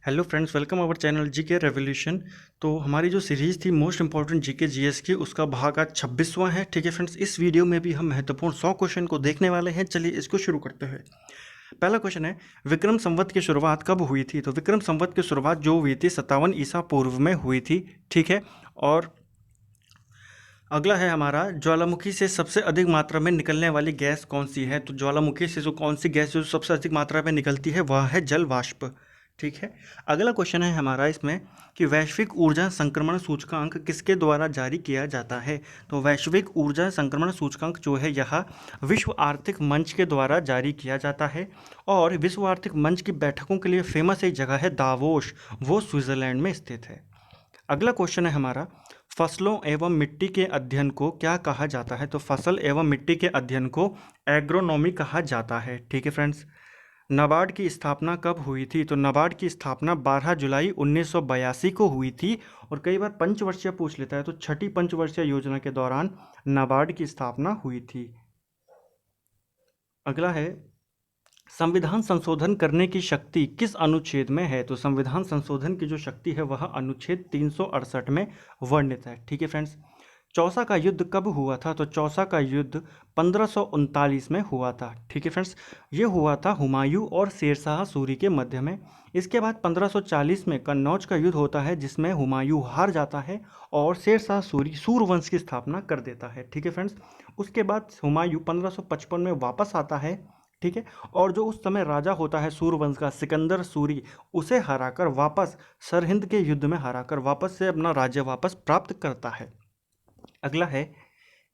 Hello friends, welcome our channel GK revolution. तो हमारी जो सीरीज़ थी मोस्ट इंपॉर्टेंट जीके जीएस की, उसका भाग आज 26वां है। ठीक है फ्रेंड्स, इस वीडियो में भी हम महत्वपूर्ण 100 क्वेश्चन को देखने वाले हैं। चलिए इसको शुरू करते हैं। पहला क्वेश्चन है, विक्रम संवत की शुरुआत कब हुई थी? तो विक्रम संवत की शुरुआत जो हुई थी 57 ईसा पूर्व में हुई थी। ठीक है। और अगला है हमारा, ज्वालामुखी से सबसे अधिक मात्रा में निकलने वाली गैस कौन सी है? तो ज्वालामुखी से जो कौन सी गैस जो सबसे अधिक मात्रा में निकलती है वह है जल वाष्प। ठीक है। अगला क्वेश्चन है हमारा इसमें कि वैश्विक ऊर्जा संक्रमण सूचकांक किसके द्वारा जारी किया जाता है? तो वैश्विक ऊर्जा संक्रमण सूचकांक जो है यह विश्व आर्थिक मंच के द्वारा जारी किया जाता है। और विश्व आर्थिक मंच की बैठकों के लिए फेमस एक जगह है दावोस, वो स्विट्जरलैंड में स्थित है। अगला क्वेश्चन है हमारा, फसलों एवं मिट्टी के अध्ययन को क्या कहा जाता है? तो फसल एवं मिट्टी के अध्ययन को एग्रोनॉमी कहा जाता है। ठीक है फ्रेंड्स। नाबार्ड की स्थापना कब हुई थी? तो नाबार्ड की स्थापना 12 जुलाई 1982 को हुई थी। और कई बार पंचवर्षीय पूछ लेता है, तो छठी पंचवर्षीय योजना के दौरान नाबार्ड की स्थापना हुई थी। अगला है, संविधान संशोधन करने की शक्ति किस अनुच्छेद में है? तो संविधान संशोधन की जो शक्ति है वह अनुच्छेद 368 में वर्णित है। ठीक है फ्रेंड्स। चौसा का युद्ध कब हुआ था? तो चौसा का युद्ध 1539 में हुआ था। ठीक है फ्रेंड्स। ये हुआ था हुमायूं और शेरशाह सूरी के मध्य में। इसके बाद 1540 में कन्नौज का युद्ध होता है, जिसमें हुमायूं हार जाता है और शेरशाह सूरी सूरवंश की स्थापना कर देता है। ठीक है फ्रेंड्स। उसके बाद हुमायूं 1555 में वापस आता है। ठीक है। और जो उस समय राजा होता है सूरवंश का, सिकंदर सूरी, उसे हराकर वापस सरहिंद के युद्ध में हराकर वापस से अपना राज्य वापस प्राप्त करता है। अगला है,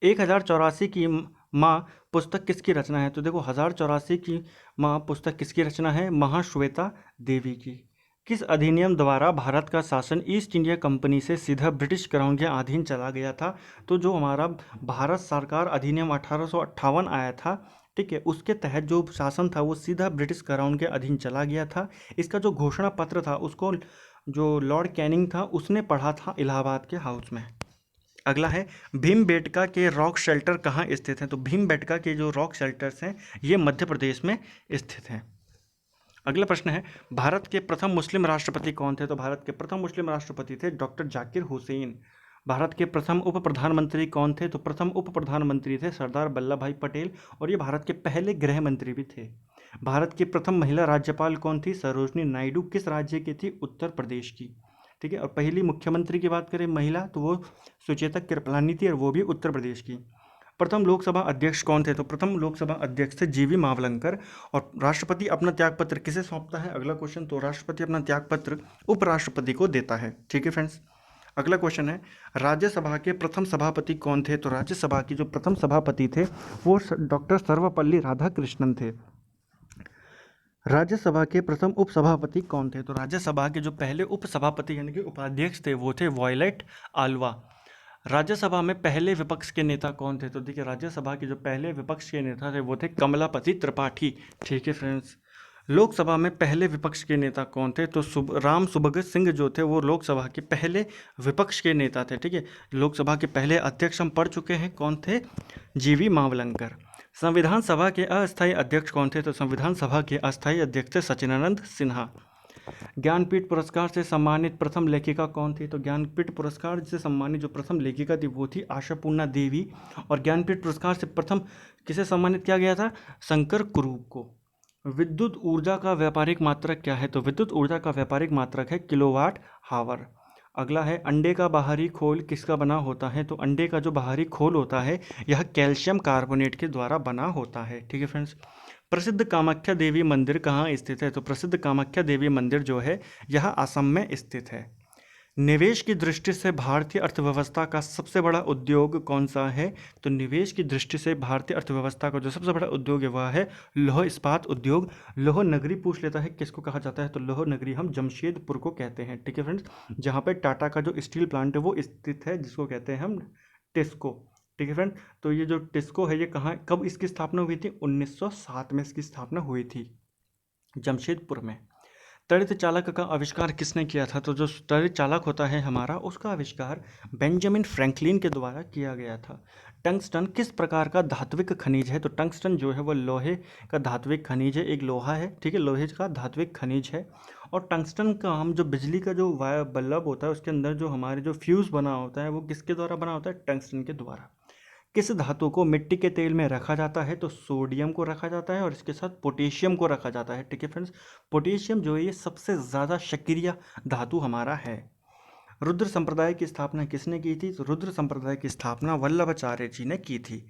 1084 की माँ पुस्तक किसकी रचना है? तो देखो, 1084 की माँ पुस्तक किसकी रचना है? महाश्वेता देवी की। किस अधिनियम द्वारा भारत का शासन ईस्ट इंडिया कंपनी से सीधा ब्रिटिश क्राउन के अधीन चला गया था? तो जो हमारा भारत सरकार अधिनियम 1858 आया था, ठीक है, उसके तहत जो शासन था वो सीधा ब्रिटिश क्राउन के अधीन चला गया था। इसका जो घोषणा पत्र था उसको जो लॉर्ड कैनिंग था उसने पढ़ा था इलाहाबाद के हाउस में। अगला है, भीमबेटका के रॉक शेल्टर कहाँ स्थित हैं? तो भीमबेटका के जो रॉक शेल्टर्स हैं ये मध्य प्रदेश में स्थित हैं। अगला प्रश्न है, भारत के प्रथम मुस्लिम राष्ट्रपति कौन थे? तो भारत के प्रथम मुस्लिम राष्ट्रपति थे डॉक्टर जाकिर हुसैन। भारत के प्रथम उप प्रधानमंत्री कौन थे? तो प्रथम उप प्रधानमंत्री थे सरदार वल्लभ भाई पटेल, और ये भारत के पहले गृह मंत्री भी थे। भारत की प्रथम महिला राज्यपाल कौन थी? सरोजनी नायडू। किस राज्य की थी? उत्तर प्रदेश की। ठीक है। और पहली मुख्यमंत्री की बात करें महिला, तो वो सुचेता कृपलानी थी, और वो भी उत्तर प्रदेश की। प्रथम लोकसभा अध्यक्ष कौन थे? तो प्रथम लोकसभा अध्यक्ष थे जीवी मावलंकर। और राष्ट्रपति अपना त्यागपत्र किसे सौंपता है? अगला क्वेश्चन, तो राष्ट्रपति अपना त्यागपत्र उपराष्ट्रपति को देता है। ठीक है फ्रेंड्स। अगला क्वेश्चन है, राज्यसभा के प्रथम सभापति कौन थे? तो राज्यसभा की जो प्रथम सभापति थे वो डॉक्टर सर्वपल्ली राधाकृष्णन थे। राज्यसभा के प्रथम उपसभापति कौन थे? तो राज्यसभा के जो पहले उपसभापति यानी कि उपाध्यक्ष थे वो थे वॉयलेट आल्वा। राज्यसभा में पहले विपक्ष के नेता कौन थे? तो देखिए, राज्यसभा के जो पहले विपक्ष के नेता थे वो थे कमलापति त्रिपाठी। ठीक है फ्रेंड्स। लोकसभा में पहले विपक्ष के नेता कौन थे? तो राम सुभग सिंह जो थे वो लोकसभा के पहले विपक्ष के नेता थे। ठीक है। लोकसभा के पहले अध्यक्ष हम पढ़ चुके हैं, कौन थे? जीवी मावलंकर। संविधान सभा के अस्थायी अध्यक्ष कौन थे? तो संविधान सभा के अस्थायी अध्यक्ष थे सचिदानंद सिन्हा। ज्ञानपीठ पुरस्कार से सम्मानित प्रथम लेखिका कौन थी? तो ज्ञानपीठ पुरस्कार से सम्मानित जो प्रथम लेखिका थी वो थी आशापूर्णा देवी। और ज्ञानपीठ पुरस्कार से प्रथम किसे सम्मानित किया गया था? शंकर कुरूप को। विद्युत ऊर्जा का व्यापारिक मात्रक क्या है? तो विद्युत ऊर्जा का व्यापारिक मात्रक है किलोवाट हावर। अगला है, अंडे का बाहरी खोल किसका बना होता है? तो अंडे का जो बाहरी खोल होता है यह कैल्शियम कार्बोनेट के द्वारा बना होता है। ठीक है फ्रेंड्स। प्रसिद्ध कामाख्या देवी मंदिर कहाँ स्थित है? तो प्रसिद्ध कामाख्या देवी मंदिर जो है यह असम में स्थित है। निवेश की दृष्टि से भारतीय अर्थव्यवस्था का सबसे बड़ा उद्योग कौन सा है? तो निवेश की दृष्टि से भारतीय अर्थव्यवस्था का जो सबसे बड़ा उद्योग है वह है लौह इस्पात उद्योग। लौह नगरी पूछ लेता है किसको कहा जाता है? तो लौह नगरी हम जमशेदपुर को कहते हैं। ठीक है फ्रेंड्स। जहाँ पे टाटा का जो स्टील प्लांट है वो स्थित है, जिसको कहते हैं हम टिस्को। ठीक है फ्रेंड। तो ये जो टिस्को है ये कहाँ, कब इसकी स्थापना हुई थी? 1907 में इसकी स्थापना हुई थी जमशेदपुर में। त्वरित चालक का आविष्कार किसने किया था? तो जो त्वरित चालक होता है हमारा, उसका आविष्कार बेंजामिन फ्रैंकलिन के द्वारा किया गया था। टंगस्टन किस प्रकार का धात्विक खनिज है? तो टंगस्टन जो है वो लोहे का धात्विक खनिज है, एक लोहा है। ठीक है, लोहे का धात्विक खनिज है। और टंगस्टन का हम जो बिजली का जो वायर बल्ब होता है उसके अंदर जो हमारे जो फ्यूज़ बना होता है वो किसके द्वारा बना होता है? टंगस्टन के द्वारा। किस धातु को मिट्टी के तेल में रखा जाता है? तो सोडियम को रखा जाता है और इसके साथ पोटेशियम को रखा जाता है। ठीक है फ्रेंड्स, पोटेशियम जो है ये सबसे ज़्यादा सक्रिय धातु हमारा है। रुद्र संप्रदाय की स्थापना किसने की थी? तो रुद्र संप्रदाय की स्थापना वल्लभाचार्य जी ने की थी।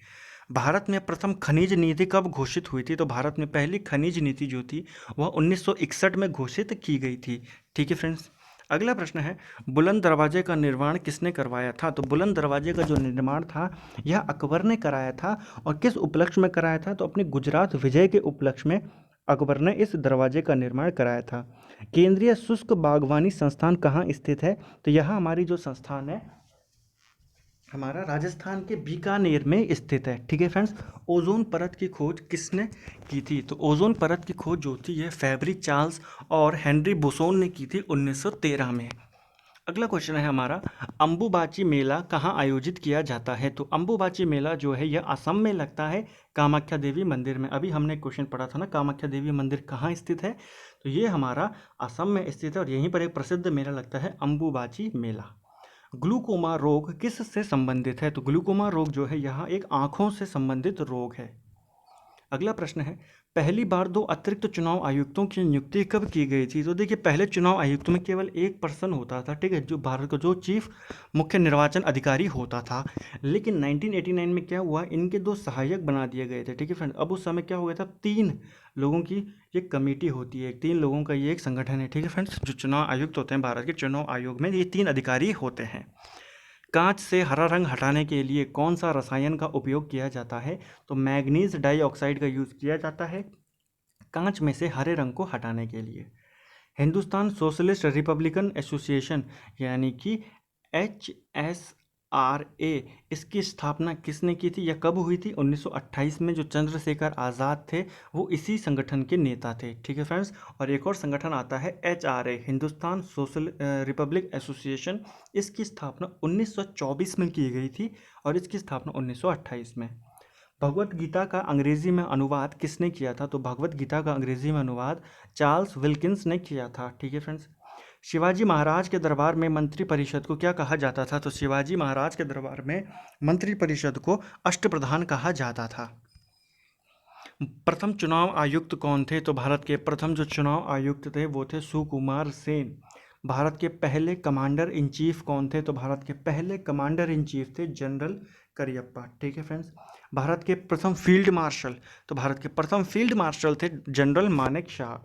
भारत में प्रथम खनिज नीति कब घोषित हुई थी? तो भारत में पहली खनिज नीति जो थी वह 1961 में घोषित की गई थी। ठीक है फ्रेंड्स, अगला प्रश्न है, बुलंद दरवाजे का निर्माण किसने करवाया था? तो बुलंद दरवाजे का जो निर्माण था यह अकबर ने कराया था। और किस उपलक्ष्य में कराया था? तो अपने गुजरात विजय के उपलक्ष्य में अकबर ने इस दरवाजे का निर्माण कराया था। केंद्रीय शुष्क बागवानी संस्थान कहाँ स्थित है? तो यह हमारी जो संस्थान है हमारा राजस्थान के बीकानेर में स्थित है। ठीक है फ्रेंड्स, ओजोन परत की खोज किसने की थी? तो ओजोन परत की खोज जो थी है फैबरी चार्ल्स और हेनरी बोसोन ने की थी 1913 में। अगला क्वेश्चन है हमारा, अंबुबाची मेला कहाँ आयोजित किया जाता है? तो अंबुबाची मेला जो है यह असम में लगता है, कामाख्या देवी मंदिर में। अभी हमने क्वेश्चन पढ़ा था ना, कामाख्या देवी मंदिर कहाँ स्थित है? तो ये हमारा असम में स्थित है और यहीं पर एक प्रसिद्ध मेला लगता है, अंबुबाची मेला। ग्लूकोमा रोग किस से संबंधित है? तो ग्लूकोमा रोग जो है यहाँ एक आंखों से संबंधित रोग है। अगला प्रश्न है, पहली बार 2 अतिरिक्त चुनाव आयुक्तों की नियुक्ति कब की गई थी? तो देखिए, पहले चुनाव आयुक्त में केवल एक पर्सन होता था, ठीक है, जो भारत का जो चीफ मुख्य निर्वाचन अधिकारी होता था। लेकिन 1989 में क्या हुआ, इनके 2 सहायक बना दिए गए थे। ठीक है फ्रेंड, अब उस समय क्या हो गया था, 3 लोगों की ये कमेटी होती है, 3 लोगों का ये एक संगठन है। ठीक है फ्रेंड्स, जो चुनाव आयुक्त होते हैं भारत के चुनाव आयोग में, ये 3 अधिकारी होते हैं। कांच से हरा रंग हटाने के लिए कौन सा रसायन का उपयोग किया जाता है? तो मैग्नीज डाइऑक्साइड का यूज़ किया जाता है कांच में से हरे रंग को हटाने के लिए। हिंदुस्तान सोशलिस्ट रिपब्लिकन एसोसिएशन यानी कि HSRA, इसकी स्थापना किसने की थी या कब हुई थी? 1928 में। जो चंद्रशेखर आज़ाद थे वो इसी संगठन के नेता थे। ठीक है फ्रेंड्स, और एक और संगठन आता है HRA, Hindustan social Republic association. इसकी स्थापना 1924 में की गई थी और इसकी स्थापना 1928 में। भगवत गीता का अंग्रेजी में अनुवाद किसने किया था? तो भगवत गीता का अंग्रेजी में अनुवाद चार्ल्स विल्किंस ने किया था। ठीक है फ्रेंड्स, शिवाजी महाराज के दरबार में मंत्रिपरिषद को क्या कहा जाता था? तो शिवाजी महाराज के दरबार में मंत्रिपरिषद को अष्टप्रधान कहा जाता था। प्रथम चुनाव आयुक्त कौन थे? तो भारत के प्रथम जो चुनाव आयुक्त थे वो थे सुकुमार सेन। भारत के पहले कमांडर इन चीफ कौन थे? तो भारत के पहले कमांडर इन चीफ थे जनरल करियप्पा। ठीक है फ्रेंड्स, भारत के प्रथम फील्ड मार्शल, तो भारत के प्रथम फील्ड मार्शल थे जनरल मानेक शाह।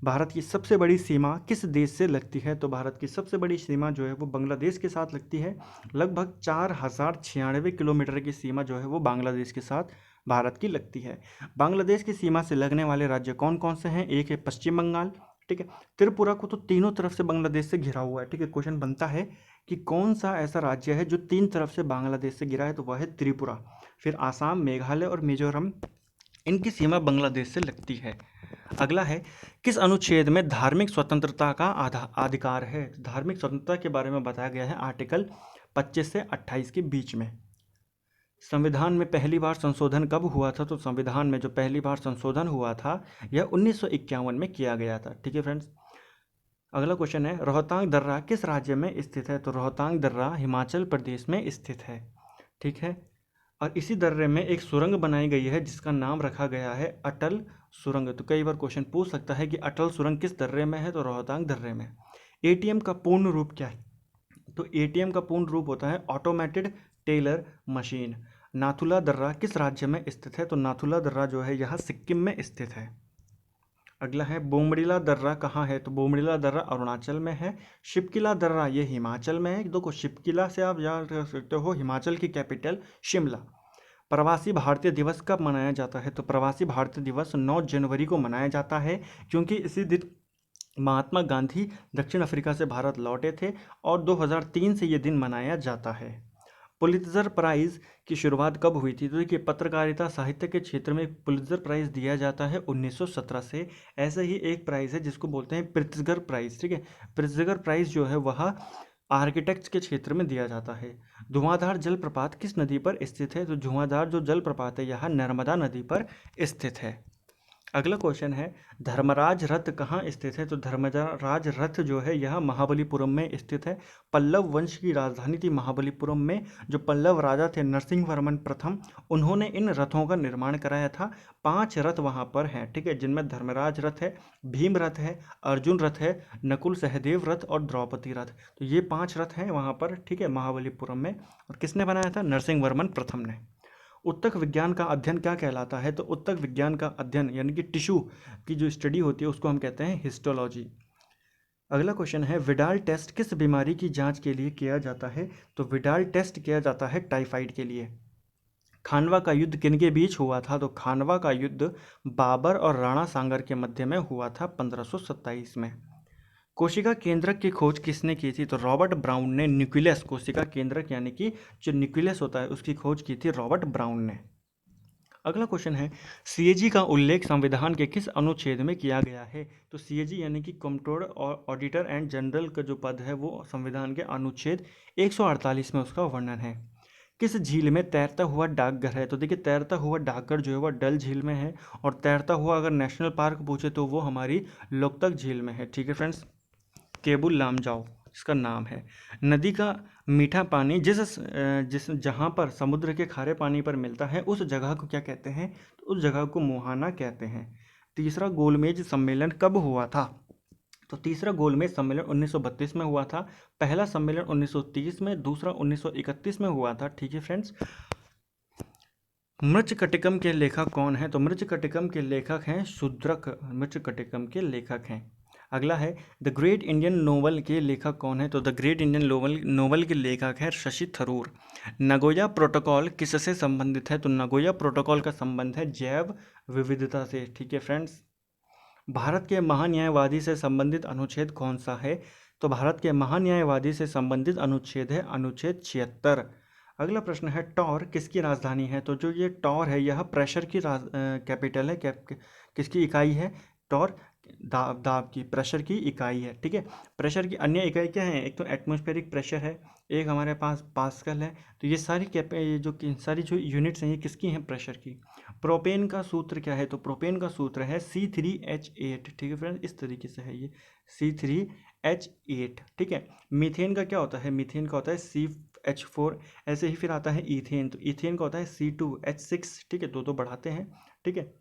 भारत की सबसे बड़ी सीमा किस देश से लगती है? तो भारत की सबसे बड़ी सीमा जो है वो बांग्लादेश के साथ लगती है। लगभग 4096 किलोमीटर की सीमा जो है वो बांग्लादेश के साथ भारत की लगती है। बांग्लादेश की सीमा से लगने वाले राज्य कौन कौन से हैं? एक है पश्चिम बंगाल, ठीक है, त्रिपुरा को तो तीनों तरफ से बांग्लादेश से घिरा हुआ है। ठीक है, क्वेश्चन बनता है कि कौन सा ऐसा राज्य है जो 3 तरफ से बांग्लादेश से घिरा है? तो वह है त्रिपुरा। फिर आसाम, मेघालय और मिजोरम, इनकी सीमा बांग्लादेश से लगती है। अगला है, किस अनुच्छेद में धार्मिक स्वतंत्रता का अधिकार है? धार्मिक स्वतंत्रता के बारे में बताया गया है आर्टिकल 25 से 28 के बीच में। संविधान में पहली बार संशोधन कब हुआ था? तो संविधान में जो पहली बार संशोधन हुआ था यह 1951 में किया गया था। ठीक है फ्रेंड्स, अगला क्वेश्चन है, रोहतांग दर्रा किस राज्य में स्थित है? तो रोहतांग दर्रा हिमाचल प्रदेश में स्थित है। ठीक है, और इसी दर्रे में एक सुरंग बनाई गई है जिसका नाम रखा गया है अटल सुरंग। तो कई बार क्वेश्चन पूछ सकता है कि अटल सुरंग किस दर्रे में है? तो रोहतांग दर्रे में। एटीएम का पूर्ण रूप क्या है? तो एटीएम का पूर्ण रूप होता है ऑटोमेटेड टेलर मशीन। नाथुला दर्रा किस राज्य में स्थित है? तो नाथुला दर्रा जो है यहाँ सिक्किम में स्थित है। अगला है, बोमडिला दर्रा कहाँ है? तो बोमडिला दर्रा अरुणाचल में है। शिपकिला दर्रा ये हिमाचल में है। देखो, शिपकिला से आप याद रख सकते हो हिमाचल की कैपिटल शिमला। प्रवासी भारतीय दिवस कब मनाया जाता है? तो प्रवासी भारतीय दिवस 9 जनवरी को मनाया जाता है, क्योंकि इसी दिन महात्मा गांधी दक्षिण अफ्रीका से भारत लौटे थे और 2003 से ये दिन मनाया जाता है। पुलित्जर प्राइज़ की शुरुआत कब हुई थी? तो देखिए, पत्रकारिता साहित्य के क्षेत्र में पुलित्जर प्राइज़ दिया जाता है 1917 से। ऐसे ही एक प्राइज़ है जिसको बोलते हैं प्रित्जगर प्राइज़। ठीक है, प्रित्जगर प्राइज़ जो है वह आर्किटेक्ट्स के क्षेत्र में दिया जाता है। धुआंधार जलप्रपात किस नदी पर स्थित है? तो धुआंधार जो जलप्रपात है यह नर्मदा नदी पर स्थित है। अगला क्वेश्चन है धर्मराज रथ कहाँ स्थित है? तो धर्मराज रथ जो है यह महाबलीपुरम में स्थित है। पल्लव वंश की राजधानी थी महाबलीपुरम में। जो पल्लव राजा थे नरसिंह वर्मन प्रथम, उन्होंने इन रथों का निर्माण कराया था। 5 रथ वहाँ पर हैं, ठीक है, जिनमें धर्मराज रथ है, भीम रथ है, अर्जुन रथ है, नकुल सहदेव रथ और द्रौपदी रथ। तो ये 5 रथ हैं वहाँ पर, ठीक है, महाबलीपुरम में। और किसने बनाया था? नरसिंह वर्मन प्रथम ने। उत्तक विज्ञान का अध्ययन क्या कहलाता है? तो उत्तक विज्ञान का अध्ययन यानी कि टिश्यू की जो स्टडी होती है उसको हम कहते हैं हिस्टोलॉजी। अगला क्वेश्चन है विडाल टेस्ट किस बीमारी की जांच के लिए किया जाता है? तो विडाल टेस्ट किया जाता है टाइफाइड के लिए। खानवा का युद्ध किनके बीच हुआ था? तो खानवा का युद्ध बाबर और राणा सांगर के मध्य में हुआ था 1527 में। कोशिका केंद्रक की खोज किसने की थी? तो रॉबर्ट ब्राउन ने न्यूक्लियस, कोशिका केंद्रक यानी कि जो न्यूक्लियस होता है उसकी खोज की थी रॉबर्ट ब्राउन ने। अगला क्वेश्चन है सीएजी का उल्लेख संविधान के किस अनुच्छेद में किया गया है? तो सीएजी यानी कि कंट्रोलर और ऑडिटर एंड जनरल का जो पद है वो संविधान के अनुच्छेद 148 में उसका वर्णन है। किस झील में तैरता हुआ डाकघर है? तो देखिए तैरता हुआ डाकघर जो है वह डल झील में है। और तैरता हुआ अगर नेशनल पार्क पूछे तो वो हमारी लोकतक झील में है, ठीक है फ्रेंड्स। केबुल लामजाओ इसका नाम है। नदी का मीठा पानी जिस जहाँ पर समुद्र के खारे पानी पर मिलता है उस जगह को क्या कहते हैं? तो उस जगह को मुहाना कहते हैं। तीसरा गोलमेज सम्मेलन कब हुआ था? तो तीसरा गोलमेज सम्मेलन 1932 में हुआ था। पहला सम्मेलन 1930 में, दूसरा 1931 में हुआ था, ठीक है फ्रेंड्स। मृच्छकटिकम के लेखक कौन है? तो मृच्छकटिकम के लेखक हैं शूद्रक, मृच्छकटिकम के लेखक हैं। अगला है द ग्रेट इंडियन नोवेल के लेखक कौन है? तो द ग्रेट इंडियन नोवेल के लेखक है शशि थरूर। नगोया प्रोटोकॉल किससे संबंधित है? तो नगोया प्रोटोकॉल का संबंध है जैव विविधता से, ठीक है फ्रेंड्स। भारत के महान्यायवादी से संबंधित अनुच्छेद कौन सा है? तो भारत के महान्यायवादी से संबंधित अनुच्छेद है अनुच्छेद 76। अगला प्रश्न है टॉर किसकी राजधानी है? तो जो ये टॉर है यह प्रेशर की कैपिटल है। किसकी इकाई है? टॉर दाब की, प्रेशर की इकाई है, ठीक है। प्रेशर की अन्य इकाई क्या है? एक तो एटमॉस्फेरिक प्रेशर है, एक हमारे पास पास्कल है। तो ये सारी सारी जो यूनिट्स हैं ये किसकी हैं? प्रेशर की। प्रोपेन का सूत्र क्या है? तो प्रोपेन का सूत्र है C3H8, ठीक है फ्रेंड्स, इस तरीके से है ये C3H8, ठीक है। मीथेन का क्या होता है? मीथेन का होता है CH4। ऐसे ही फिर आता है ईथेन, तो ईथेन का होता है C2H6, ठीक है, दो बढ़ाते हैं, ठीक है।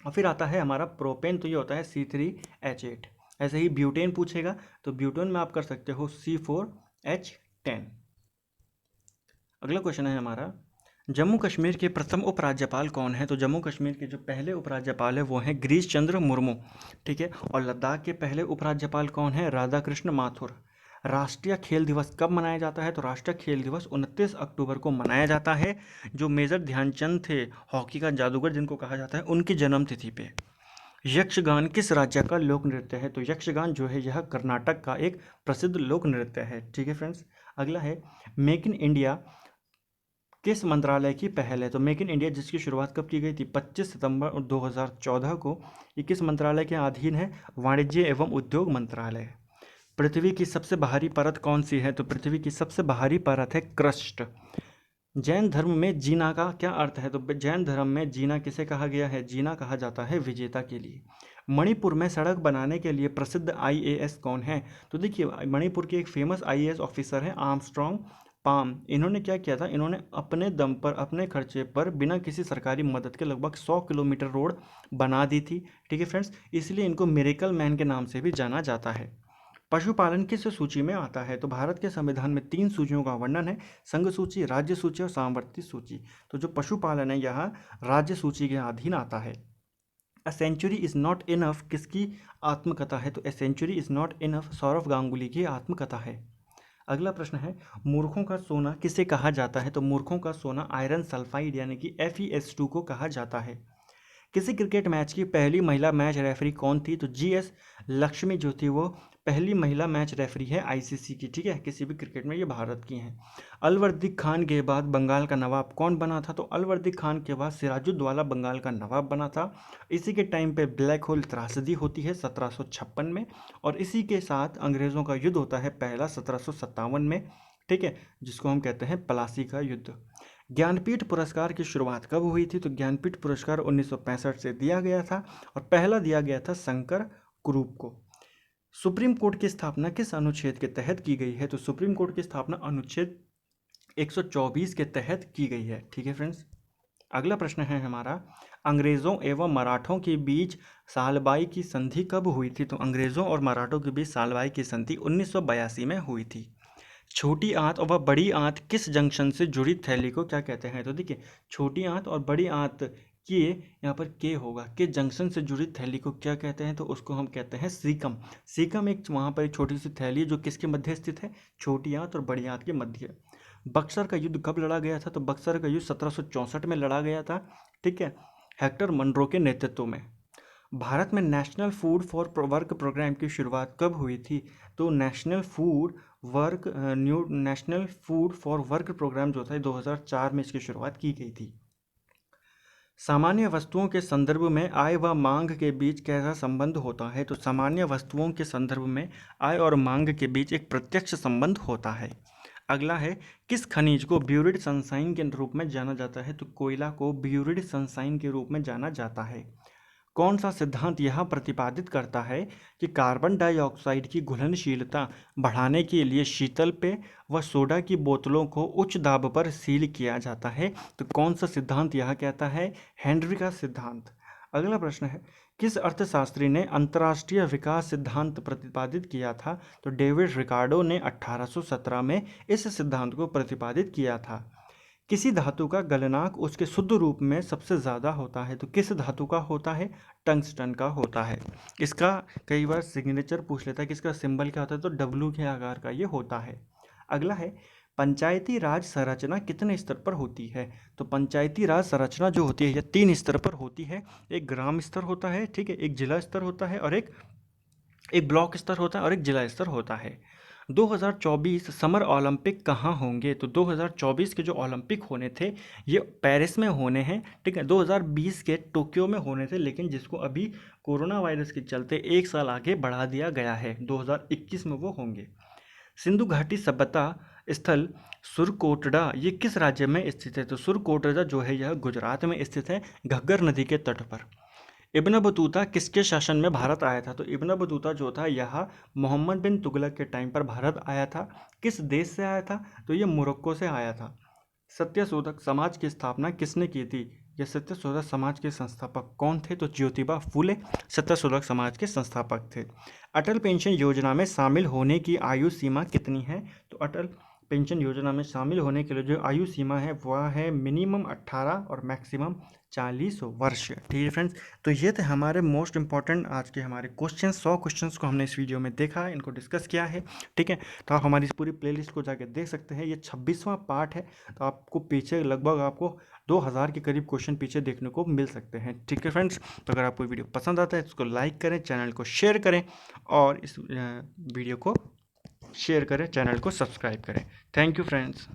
और फिर आता है हमारा प्रोपेन, तो ये होता है C3H8। ऐसे ही ब्यूटेन पूछेगा तो ब्यूटेन में आप कर सकते हो C4H10। अगला क्वेश्चन है हमारा जम्मू कश्मीर के प्रथम उपराज्यपाल कौन है? तो जम्मू कश्मीर के जो पहले उपराज्यपाल है वो हैं गिरीश चंद्र मुर्मू, ठीक है। और लद्दाख के पहले उपराज्यपाल कौन है? राधा कृष्ण माथुर। राष्ट्रीय खेल दिवस कब मनाया जाता है? तो राष्ट्रीय खेल दिवस 29 अक्टूबर को मनाया जाता है। जो मेजर ध्यानचंद थे, हॉकी का जादूगर जिनको कहा जाता है, उनकी जन्मतिथि पे। यक्षगान किस राज्य का लोक नृत्य है? तो यक्षगान जो है यह कर्नाटक का एक प्रसिद्ध लोक नृत्य है, ठीक है फ्रेंड्स। अगला है मेक इन इंडिया किस मंत्रालय की पहल है? तो मेक इन इंडिया जिसकी शुरुआत कब की गई थी? 25 सितंबर 2014 को। ये किस मंत्रालय के अधीन है? वाणिज्य एवं उद्योग मंत्रालय। पृथ्वी की सबसे बाहरी परत कौन सी है? तो पृथ्वी की सबसे बाहरी परत है क्रस्ट। जैन धर्म में जीना का क्या अर्थ है? तो जैन धर्म में जीना किसे कहा गया है? जीना कहा जाता है विजेता के लिए। मणिपुर में सड़क बनाने के लिए प्रसिद्ध आईएएस कौन है? तो देखिए मणिपुर के एक फेमस आईएएस ऑफिसर हैं आर्मस्ट्रॉन्ग पाम। इन्होंने क्या किया था? इन्होंने अपने दम पर, अपने खर्चे पर, बिना किसी सरकारी मदद के लगभग 100 किलोमीटर रोड बना दी थी, ठीक है फ्रेंड्स। इसलिए इनको मिरेकल मैन के नाम से भी जाना जाता है। पशुपालन किस सूची में आता है? तो भारत के संविधान में 3 सूचियों का वर्णन है, संघ सूची, राज्य सूची और सामवर्ती सूची। तो जो पशुपालन है यह राज्य सूची के अधीन आता है। A century is not enough किसकी आत्मकथा है? तो a century is not enough Sourav Ganguly की आत्मकथा है। अगला प्रश्न है मूर्खों का सोना किसे कहा जाता है? तो मूर्खों का सोना आयरन सल्फाइड यानी कि FeS2 को कहा जाता है। किसी क्रिकेट मैच की पहली महिला मैच रेफरी कौन थी? तो GS लक्ष्मी जो थी वो पहली महिला मैच रेफरी है ICC की, ठीक है, किसी भी क्रिकेट में ये भारत की हैं। अलवर्दी खान के बाद बंगाल का नवाब कौन बना था? तो अलवर्दी खान के बाद सिराजुद्दौला बंगाल का नवाब बना था। इसी के टाइम पे ब्लैक होल त्रासदी होती है 1756 में, और इसी के साथ अंग्रेज़ों का युद्ध होता है पहला 1757 में, ठीक है, जिसको हम कहते हैं प्लासी का युद्ध। ज्ञानपीठ पुरस्कार की शुरुआत कब हुई थी? तो ज्ञानपीठ पुरस्कार 1965 से दिया गया था और पहला दिया गया था शंकर कुरूप को। सुप्रीम कोर्ट की स्थापना किस अनुच्छेद के तहत की गई है? तो सुप्रीम कोर्ट की स्थापना अनुच्छेद 124 के तहत की गई है। ठीक है फ्रेंड्स, अगला प्रश्न है हमारा, अंग्रेजों एवं मराठों के बीच सालबाई की संधि कब हुई थी? तो अंग्रेजों और मराठों के बीच सालबाई की संधि 1982 में हुई थी। छोटी आंत और बड़ी आंत किस जंक्शन से जुड़ी थैली को क्या कहते हैं? तो देखिए, छोटी आंत और बड़ी आंत के यहाँ पर के होगा, के जंक्शन से जुड़ी थैली को क्या कहते हैं? तो उसको हम कहते हैं सीकम। सीकम एक वहाँ पर एक छोटी सी थैली है जो किसके मध्य स्थित है? छोटी आंत और बड़ी आंत के मध्य। बक्सर का युद्ध कब लड़ा गया था? तो बक्सर का युद्ध 1764 में लड़ा गया था। ठीक है, हेक्टर मनरो के नेतृत्व में। भारत में national food for work programme की शुरुआत कब हुई थी? तो national food for work programme जो था 2004 में इसकी शुरुआत की गई थी। सामान्य वस्तुओं के संदर्भ में आय व मांग के बीच कैसा संबंध होता है? तो सामान्य वस्तुओं के संदर्भ में आय और मांग के बीच एक प्रत्यक्ष संबंध होता है। अगला है, किस खनिज को ब्यूरिड सनशाइन के रूप में जाना जाता है? तो कोयला को ब्यूरिड सनशाइन के रूप में जाना जाता है। कौन सा सिद्धांत यह प्रतिपादित करता है कि कार्बन डाइऑक्साइड की घुलनशीलता बढ़ाने के लिए शीतल पेय व सोडा की बोतलों को उच्च दाब पर सील किया जाता है? तो कौन सा सिद्धांत यह कहता है? हेनरी का सिद्धांत। अगला प्रश्न है, किस अर्थशास्त्री ने अंतर्राष्ट्रीय विकास सिद्धांत प्रतिपादित किया था? तो डेविड रिकार्डो ने 1817 में इस सिद्धांत को प्रतिपादित किया था। किसी धातु का गलनांक उसके शुद्ध रूप में सबसे ज़्यादा होता है? तो किस धातु का होता है? टंगस्टन का होता है। इसका कई बार सिग्नेचर पूछ लेता है कि इसका सिंबल क्या होता है? तो डब्लू के आकार का ये होता है। अगला है, पंचायती राज संरचना कितने स्तर पर होती है? तो पंचायती राज संरचना जो होती है यह 3 स्तर पर होती है। एक ग्राम स्तर होता है, ठीक है, एक जिला स्तर होता है और एक ब्लॉक स्तर होता है और एक जिला स्तर होता है। 2024 समर ओलंपिक कहाँ होंगे? तो 2024 के जो ओलंपिक होने थे ये पेरिस में होने हैं। ठीक है, 2020 के टोक्यो में होने थे, लेकिन जिसको अभी कोरोना वायरस के चलते 1 साल आगे बढ़ा दिया गया है, 2021 में वो होंगे। सिंधु घाटी सभ्यता स्थल सुरकोटड़ा ये किस राज्य में स्थित है? तो सुरकोटड़ा जो है यह गुजरात में स्थित है, घग्गर नदी के तट पर। इब्न बतूता किसके शासन में भारत आया था? तो इब्न बतूता जो था यह मोहम्मद बिन तुगलक के टाइम पर भारत आया था। किस देश से आया था? तो ये मोरक्को से आया था। सत्यशोधक समाज की स्थापना किसने की थी? ये सत्यशोधक समाज के संस्थापक कौन थे? तो ज्योतिबा फूले सत्यशोधक समाज के संस्थापक थे। अटल पेंशन योजना में शामिल होने की आयु सीमा कितनी है? तो अटल पेंशन योजना में शामिल होने के लिए जो आयु सीमा है वह है मिनिमम 18 और मैक्सिमम 40 वर्ष। ठीक है फ्रेंड्स, तो ये थे हमारे मोस्ट इंपॉर्टेंट आज के हमारे क्वेश्चन। 100 क्वेश्चंस को हमने इस वीडियो में देखा है, इनको डिस्कस किया है। ठीक है, तो आप हमारी इस पूरी प्लेलिस्ट को जाके देख सकते हैं। ये 26वां पार्ट है, तो आपको पीछे लगभग आपको 2000 के करीब क्वेश्चन पीछे देखने को मिल सकते हैं। ठीक है फ्रेंड्स, तो अगर आपको वीडियो पसंद आता है तो इसको लाइक करें, चैनल को शेयर करें और इस वीडियो को शेयर करें, चैनल को सब्सक्राइब करें। Thank you friends.